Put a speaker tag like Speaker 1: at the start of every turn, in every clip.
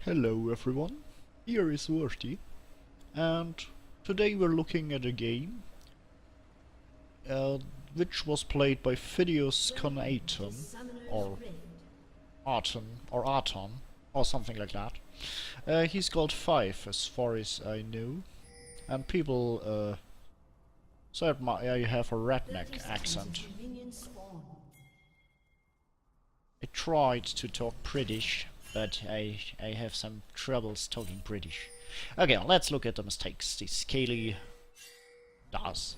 Speaker 1: Hello everyone, here is Worthy, and today we're looking at a game uh, which was played by Phidias Conaton, or Arton, or something like that. He's got 5 as far as I know, and people said I have a redneck accent. I tried to talk British, but I have some troubles talking British. Okay, let's look at the mistakes this Kayle does.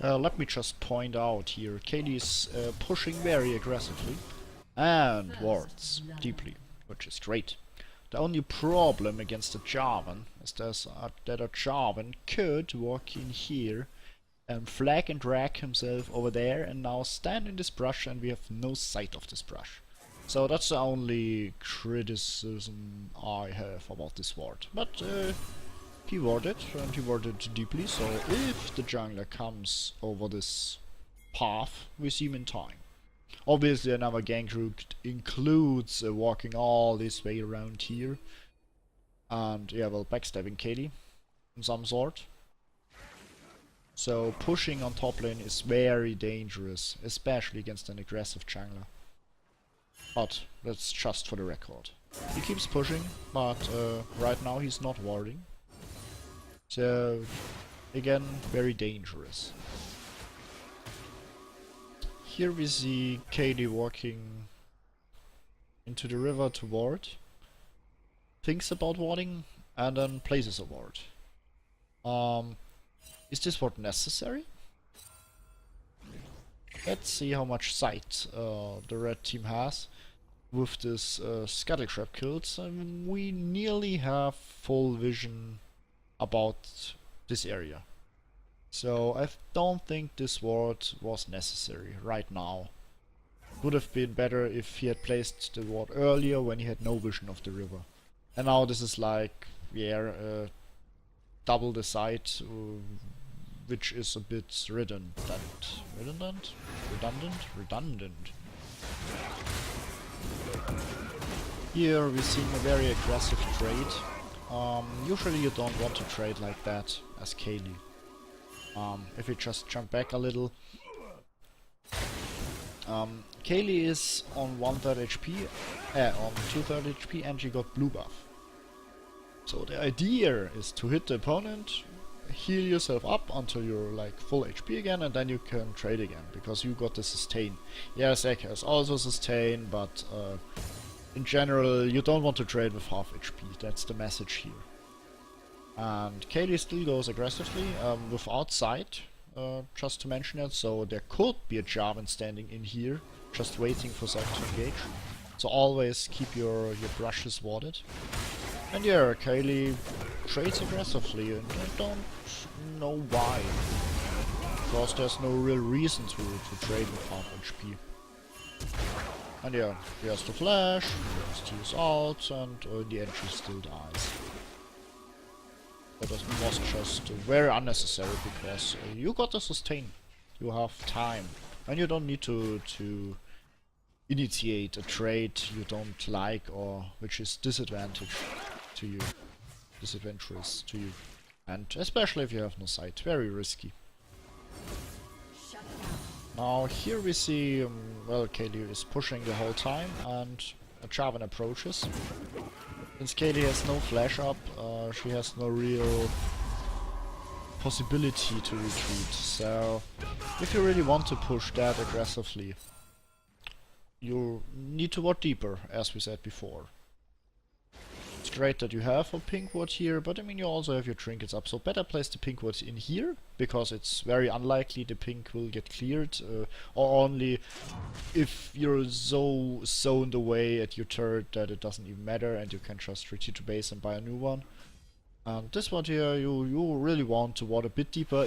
Speaker 1: Let me just point out here, Kayle is pushing very aggressively and wards deeply, which is great. The only problem against the Jarvan is that a Jarvan could walk in here and flag and drag himself over there and now stand in this brush, and we have no sight of this brush. So that's the only criticism I have about this ward. But he warded, and he warded deeply, so if the jungler comes over this path, we see him in time. Obviously another gank route includes walking all this way around here. And yeah, well, backstabbing Kayle in some sort. So pushing on top lane is very dangerous, especially against an aggressive jungler. But that's just for the record. He keeps pushing, but right now he's not warding. So again, very dangerous. Here we see Kayle walking into the river to ward, thinks about warding, and then places a ward. Is this ward necessary? Let's see how much sight the red team has with this scuttle trap kills. We nearly have full vision about this area. So I don't think this ward was necessary right now. Would have been better if he had placed the ward earlier when he had no vision of the river. And now this is like, yeah, double the sight, which is a bit redundant. Here we're seeing a very aggressive trade. Usually you don't want to trade like that as Kayle. If we just jump back a little. Kayle is on 1/3 HP, on 2/3 HP, and she got blue buff. So the idea is to hit the opponent, heal yourself up until you're like full HP again, and then you can trade again, because you got the sustain. Yes, Ek has also sustain, but in general you don't want to trade with half HP, that's the message here. And Kayle still goes aggressively, without sight, just to mention it, so there could be a Jarvan standing in here, just waiting for Zac to engage. So always keep your brushes warded. And yeah, Kayle trades aggressively, and I don't know why. Because there's no real reason to trade with half HP. And yeah, he has to flash, he has to use ult, and in the end she still dies. But it was just very unnecessary, because you got the sustain. You have time. And you don't need to initiate a trade you don't like, or which is disadvantageous to you. And especially if you have no sight, very risky. Now here we see, well, Kayle is pushing the whole time, and a Jarvan approaches. Since Kayle has no flash up, she has no real possibility to retreat. So if you really want to push that aggressively, you need to ward deeper, as we said before. It's great that you have a pink ward here, but I mean you also have your trinkets up, so better place the pink ward in here, because it's very unlikely the pink will get cleared, or only if you're so zoned away at your turret that it doesn't even matter and you can just retreat to base and buy a new one. And this one here, you really want to ward a bit deeper,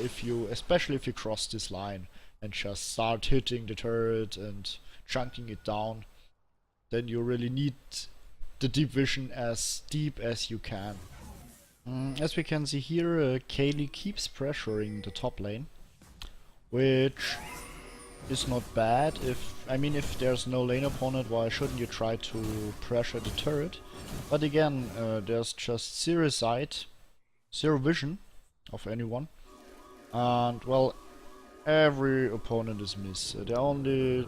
Speaker 1: especially if you cross this line and just start hitting the turret and chunking it down. Then you really need the deep vision as deep as you can. As we can see here, Kayle keeps pressuring the top lane, which is not bad. I mean, if there's no lane opponent, why shouldn't you try to pressure the turret? But again, there's just zero sight, zero vision of anyone, and well, every opponent is miss. The only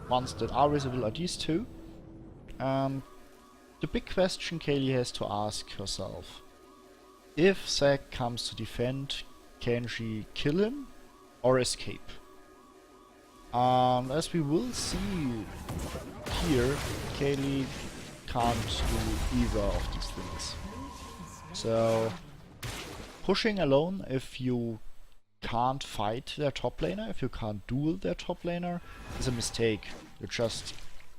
Speaker 1: ones that are visible are these two, and the big question Kayle has to ask herself: if Zac comes to defend, can she kill him or escape? As we will see here, Kayle can't do either of these things. So, pushing alone, if you can't fight their top laner, if you can't duel their top laner, is a mistake. You're just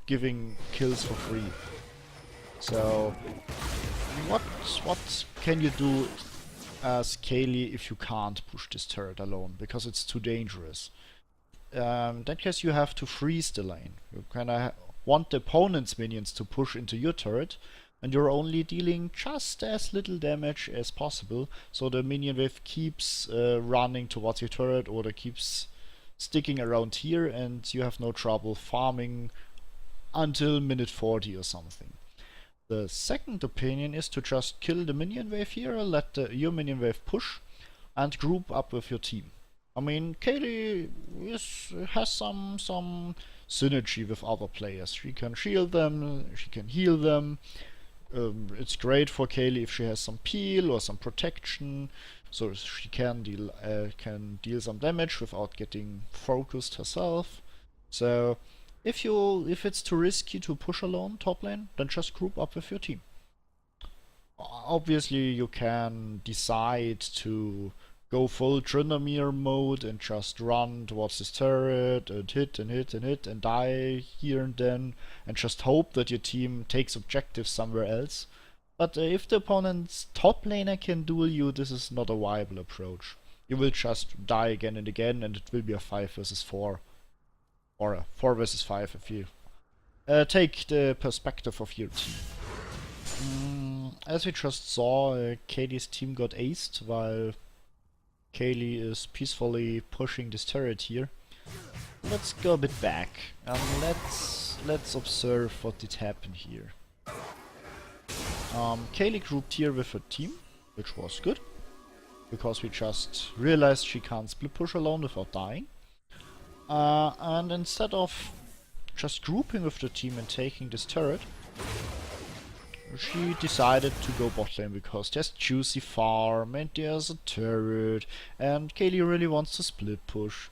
Speaker 1: giving kills for free. So, what can you do as Kayle if you can't push this turret alone? Because it's too dangerous. In that case, you have to freeze the lane. You kinda want the opponent's minions to push into your turret, and you're only dealing just as little damage as possible, so the minion wave keeps running towards your turret, or it keeps sticking around here, and you have no trouble farming until minute 40 or something. The second opinion is to just kill the minion wave here, let your minion wave push, and group up with your team. I mean, Kayle has some synergy with other players. She can shield them, she can heal them. It's great for Kayle if she has some peel or some protection, so she can deal some damage without getting focused herself. So if it's too risky to push alone top lane, then just group up with your team. Obviously, you can decide to go full Tryndamere mode and just run towards this turret and hit and hit and hit and die here and then and just hope that your team takes objectives somewhere else. But if the opponent's top laner can duel you, this is not a viable approach. You will just die again and again, and it will be a 5 versus 4. Or a 4 versus 5 if you take the perspective of your team. As we just saw, Kayle's team got aced while Kayle is peacefully pushing this turret here. Let's go a bit back and let's observe what did happen here. Kayle grouped here with her team, which was good, because we just realized she can't split push alone without dying. And instead of just grouping with the team and taking this turret, she decided to go bot lane because there's juicy farm and there's a turret and Kayle really wants to split push.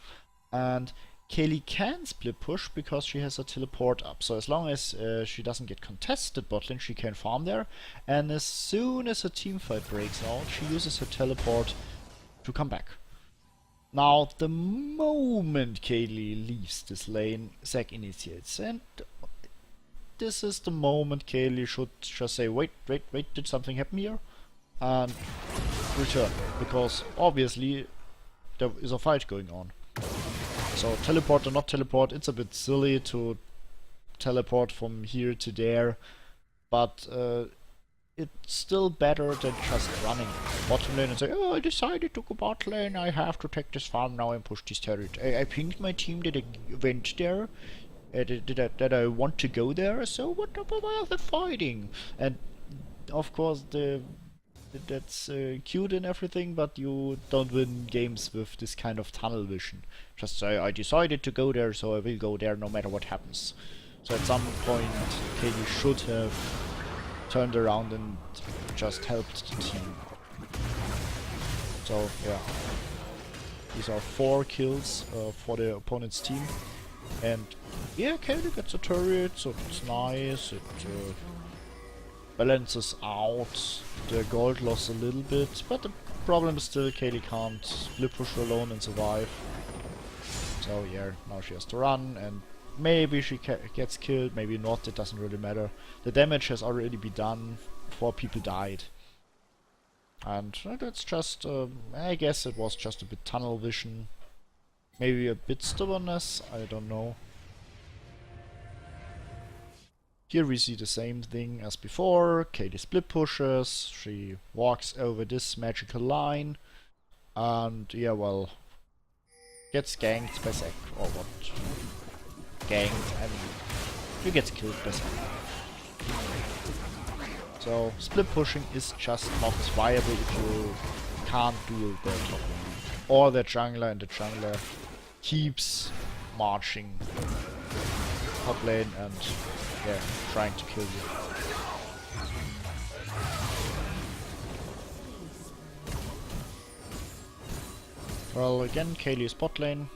Speaker 1: And Kayle can split push because she has a teleport up, so as long as she doesn't get contested bot lane, she can farm there, and as soon as a team fight breaks out, she uses her teleport to come back. Now, the moment Kayle leaves this lane, Zac initiates, and this is the moment Kayle should just say, wait, did something happen here? And return, because obviously there is a fight going on. So teleport or not teleport, it's a bit silly to teleport from here to there, but it's still better than just running bottom lane and say, oh, I decided to go bot lane, I have to take this farm now and push this turret. I pinged my team that I went there, that I want to go there, so why are they fighting? And of course that's cute and everything, but you don't win games with this kind of tunnel vision. Just say, I decided to go there, so I will go there no matter what happens. So at some point, Kayle should have turned around and just helped the team. So yeah, these are 4 kills for the opponent's team. And yeah, Kayle gets a turret, so it's nice. It balances out the gold loss a little bit, but the problem is still Kayle can't split push alone and survive. So yeah, now she has to run, and maybe she gets killed, maybe not, it doesn't really matter. The damage has already been done, 4 people died. And that's just, I guess it was just a bit tunnel vision. Maybe a bit stubbornness, I don't know. Here we see the same thing as before. Kayle split pushes, she walks over this magical line, and yeah, well, gets ganked by Zac or what? Ganked, I mean, you get killed by Zac. So split pushing is just not viable if you can't duel their top lane. Or their jungler, and the jungler keeps marching top lane and yeah, trying to kill you. Well, again, Kayle is bot lane,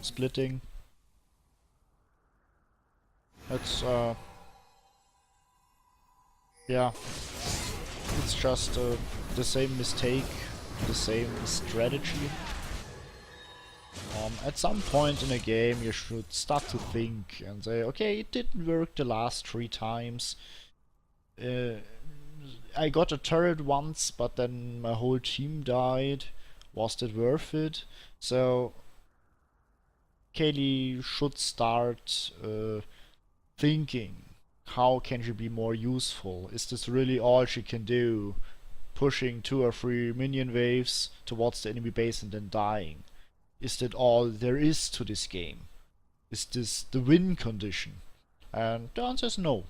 Speaker 1: splitting. It's yeah, it's just the same mistake, the same strategy. At some point in a game you should start to think and say, okay, it didn't work the last 3 times. I got a turret once, but then my whole team died. Was it worth it? So Kayle should start thinking, how can she be more useful? Is this really all she can do? Pushing 2 or 3 minion waves towards the enemy base and then dying. Is that all there is to this game? Is this the win condition? And the answer is no.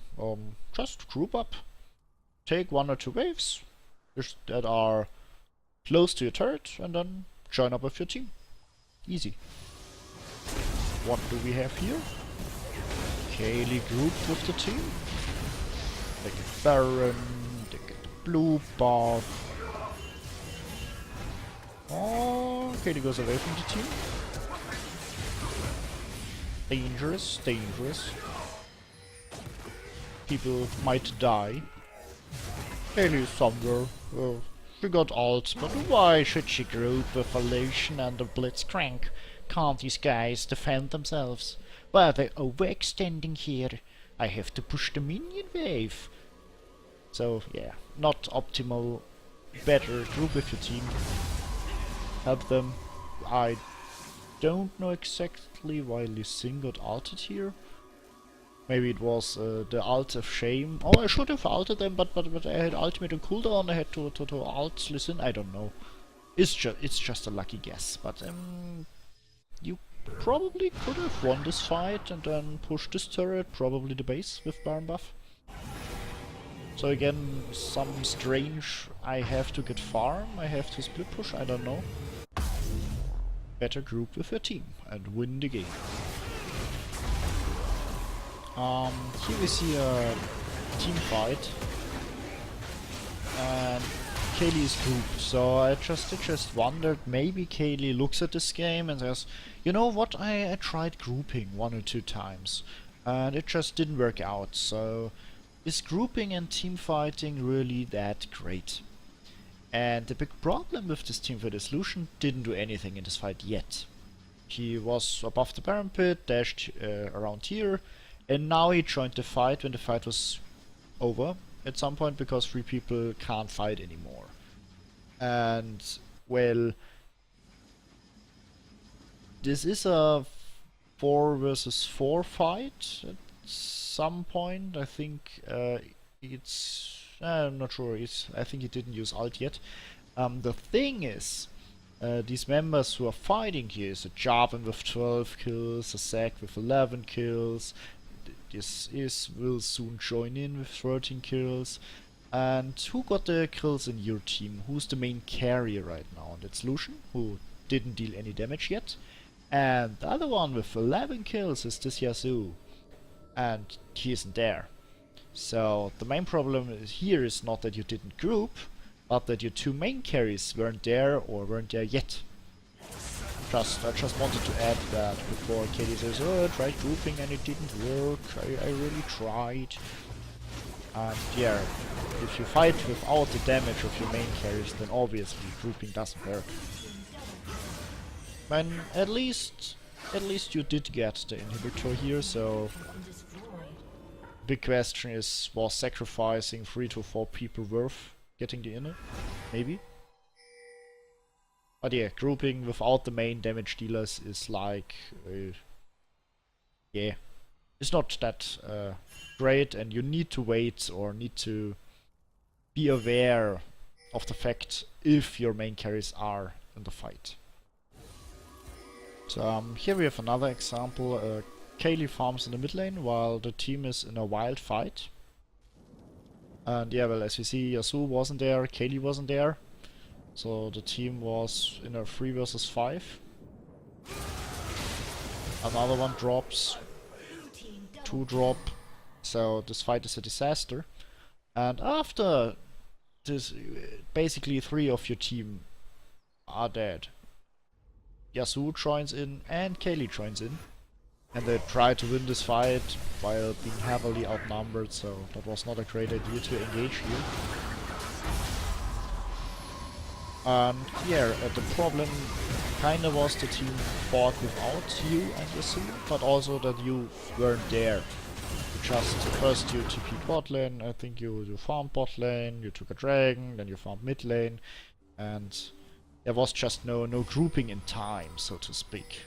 Speaker 1: Just group up, take 1 or 2 waves that are close to your turret, and then join up with your team. Easy. What do we have here? Kayle grouped with the team. They get Baron, they get the blue buff. Oh, Kayle goes away from the team. Dangerous, dangerous. People might die. Kayle is somewhere. She got ult, but why should she group with a Lucian and a Blitzcrank? Can't these guys defend themselves? Why are they overextending here? I have to push the minion wave. So yeah, not optimal. Better group with your team. Help them. I don't know exactly why Lee Sin got ulted here. Maybe it was the ult of shame. Oh, I should have ulted them, but I had ultimate on cooldown. I had to ult Lee Sin. I don't know. It's just a lucky guess. But you probably could have won this fight and then pushed this turret, probably the base with Baron buff. So again, some strange. I have to get farm. I have to split push. I don't know. Better group with your team and win the game. Here we see a team fight, and Kayle is grouped. So I just wondered, maybe Kayle looks at this game and says, you know what, I tried grouping 1 or 2 times, and it just didn't work out. So is grouping and team fighting really that great? And the big problem with this team fight is Lucian didn't do anything in this fight yet. He was above the Baron pit, dashed around here, and now he joined the fight when the fight was over at some point, because 3 people can't fight anymore. And, well, this is a 4 versus 4 fight at some point. I think I'm not sure. I think he didn't use ult yet. The thing is, these members who are fighting here is a Jarvan with 12 kills, a Zac with 11 kills. This will soon join in with 13 kills. And who got the kills in your team? Who's the main carrier right now? And that's Lucian, who didn't deal any damage yet. And the other one with 11 kills is this Yasuo. And he isn't there. So the main problem here is not that you didn't group, but that your 2 main carries weren't there or weren't there yet. I just wanted to add that before Kayle says, oh, I tried grouping and it didn't work, I really tried. And yeah, if you fight without the damage of your main carries, then obviously grouping doesn't work. And at least you did get the inhibitor here, so big question is, was sacrificing 3 to 4 people worth getting the inner? Maybe. But yeah, grouping without the main damage dealers is like, yeah, it's not that great, and you need to wait or need to be aware of the fact if your main carries are in the fight. Here we have another example. Kayle farms in the mid lane while the team is in a wild fight. And yeah, well, as you see, Yasuo wasn't there, Kayle wasn't there. So the team was in a 3 versus 5. Another one drops. 2 drop. So this fight is a disaster. And after this, basically 3 of your team are dead. Yasuo joins in and Kayle joins in. And they try to win this fight while being heavily outnumbered, so that was not a great idea to engage here. And yeah, the problem kinda was the team fought without you and Yasuo, but also that you weren't there. You just, first you TP'd bot lane, I think you farmed bot lane, you took a dragon, then you farmed mid lane, and there was just no grouping in time, so to speak.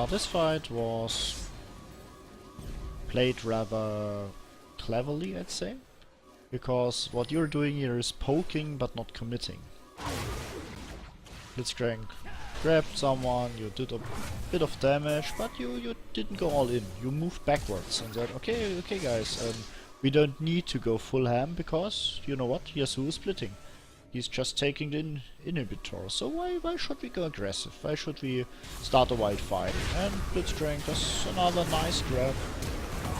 Speaker 1: This fight was played rather cleverly, I'd say, because what you're doing here is poking but not committing. Blitzcrank grabbed someone, you did a bit of damage, but you didn't go all in. You moved backwards and said, okay guys, we don't need to go full ham because, you know what, Yasuo is splitting. He's just taking the inhibitor, so why should we go aggressive? Why should we start a wild fight? And Blitzcrank does another nice grab.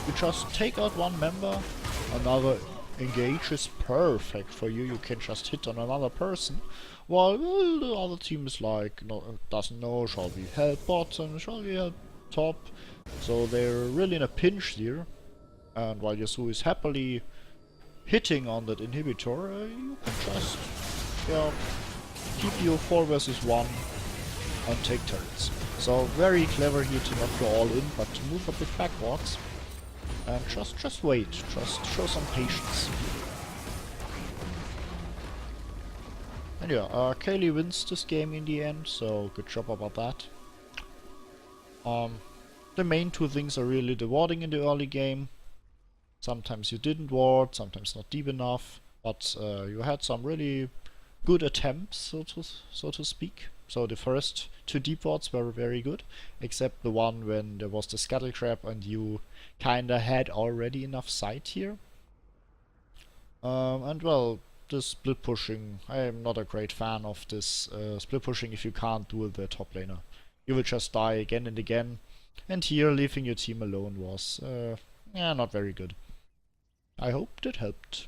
Speaker 1: You just take out one member, another engage is perfect for you, you can just hit on another person, while the other team is like, no, doesn't know, shall we help bottom, shall we help top? So they're really in a pinch here, and while Yasuo is happily hitting on that inhibitor, you can just keep your 4 versus 1 and take turrets. So very clever here to not go all in, but to move a bit backwards and just wait, just show some patience. And yeah, Kayle wins this game in the end, so good job about that. The main 2 things are really the warding in the early game. Sometimes you didn't ward, sometimes not deep enough, but you had some really good attempts, so to speak. So the first 2 deep wards were very good, except the one when there was the scuttle crab and you kinda had already enough sight here. And well, this split pushing, I am not a great fan of this split pushing if you can't duel the top laner. You will just die again and again, and here leaving your team alone was, yeah, not very good. I hope that helped.